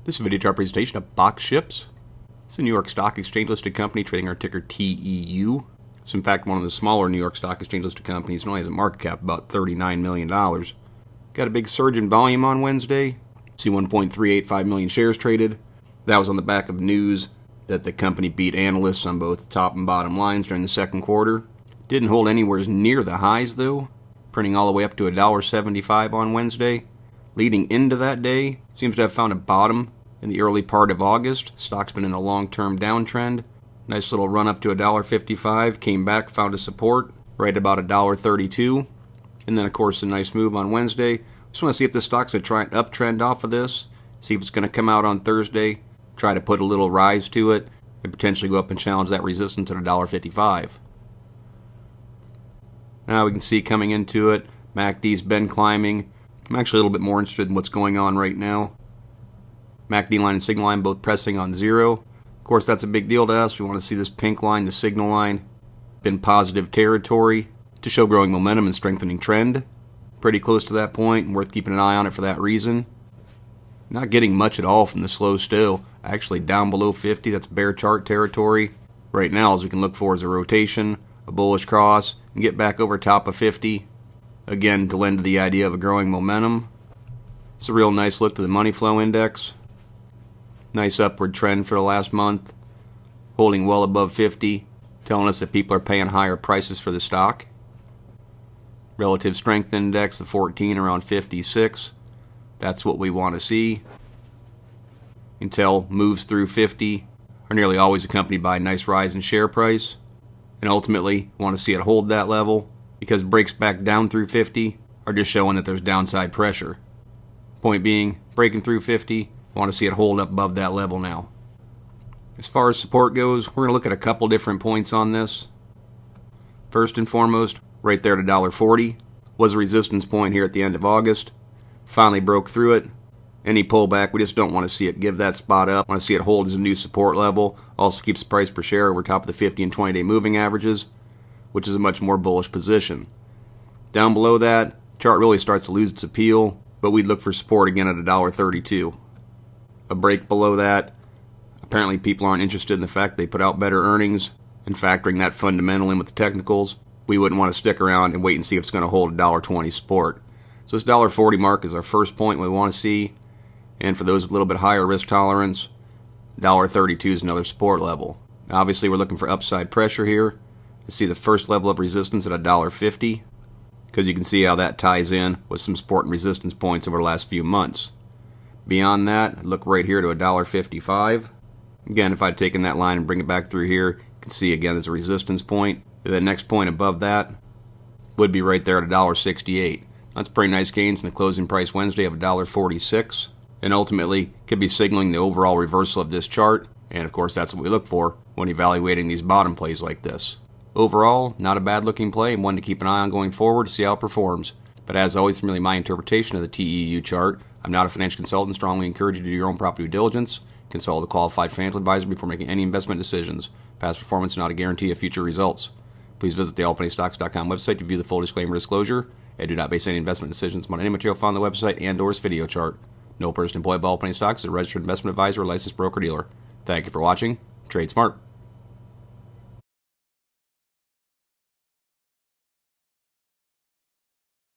This is a video chart presentation of Box Ships. It's a New York Stock Exchange listed company trading our ticker TEU. It's in fact one of the smaller New York Stock Exchange listed companies and only has a market cap of about $39 million. Got a big surge in volume on Wednesday. See 1.385 million shares traded. That was on the back of news that the company beat analysts on both top and bottom lines during the second quarter. Didn't hold anywhere near the highs though, printing all the way up to $1.75 on Wednesday. Leading into that day, seems to have found a bottom in the early part of August. Stock's been in a long-term downtrend. Nice little run up to $1.55, came back, found a support right about $1.32. And then of course a nice move on Wednesday. Just want to see if the stock's going to try an uptrend off of this, see if it's going to come out on Thursday, try to put a little rise to it, and potentially go up and challenge that resistance at $1.55. Now we can see coming into it, MACD's been climbing. I'm actually a little bit more interested in what's going on right now. MACD line and signal line both pressing on zero. Of course, that's a big deal to us. We want to see this pink line, the signal line, in positive territory to show growing momentum and strengthening trend. Pretty close to that point, and worth keeping an eye on it for that reason. Not getting much at all from the slow still. Actually down below 50, that's bear chart territory. Right now, as we can look for is a rotation, a bullish cross, and get back over top of 50. Again, to lend to the idea of a growing momentum. It's a real nice look to the money flow index. Nice upward trend for the last month, holding well above 50, telling us that people are paying higher prices for the stock. Relative strength index, the 14, around 56. That's what we want to see. Intel moves through 50, are nearly always accompanied by a nice rise in share price. And ultimately, want to see it hold that level, because breaks back down through 50 are just showing that there's downside pressure. Point being, breaking through 50, want to see it hold up above that level now. As far as support goes, we're going to look at a couple different points on this. First and foremost, right there at $1.40 was a resistance point here at the end of August. Finally broke through it. Any pullback, we just don't want to see it give that spot up. Want to see it hold as a new support level. Also keeps the price per share over top of the 50 and 20-day moving averages, which is a much more bullish position. Down below that, chart really starts to lose its appeal, but we'd look for support again at $1.32. A break below that, apparently people aren't interested in the fact they put out better earnings, and factoring that fundamental in with the technicals, we wouldn't want to stick around and wait and see if it's going to hold $1.20 support. So this $1.40 mark is our first point we want to see, and for those with a little bit higher risk tolerance, $1.32 is another support level. Obviously we're looking for upside pressure here. You see the first level of resistance at $1.50, because you can see how that ties in with some support and resistance points over the last few months. Beyond that, look right here to $1.55. Again, if I'd taken that line and bring it back through here, you can see again there's a resistance point. The next point above that would be right there at $1.68. That's pretty nice gains from the closing price Wednesday of $1.46. And ultimately, could be signaling the overall reversal of this chart. And of course, that's what we look for when evaluating these bottom plays like this. Overall, not a bad looking play and one to keep an eye on going forward to see how it performs. But as always, it's merely my interpretation of the TEU chart. I'm not a financial consultant. Strongly encourage you to do your own proper due diligence. Consult a qualified financial advisor before making any investment decisions. Past performance is not a guarantee of future results. Please visit the allpennystocks.com website to view the full disclaimer disclosure. And do not base any investment decisions on any material found on the website and/or this video chart. No person employed by All Penny Stocks is a registered investment advisor or licensed broker-dealer. Thank you for watching. Trade smart.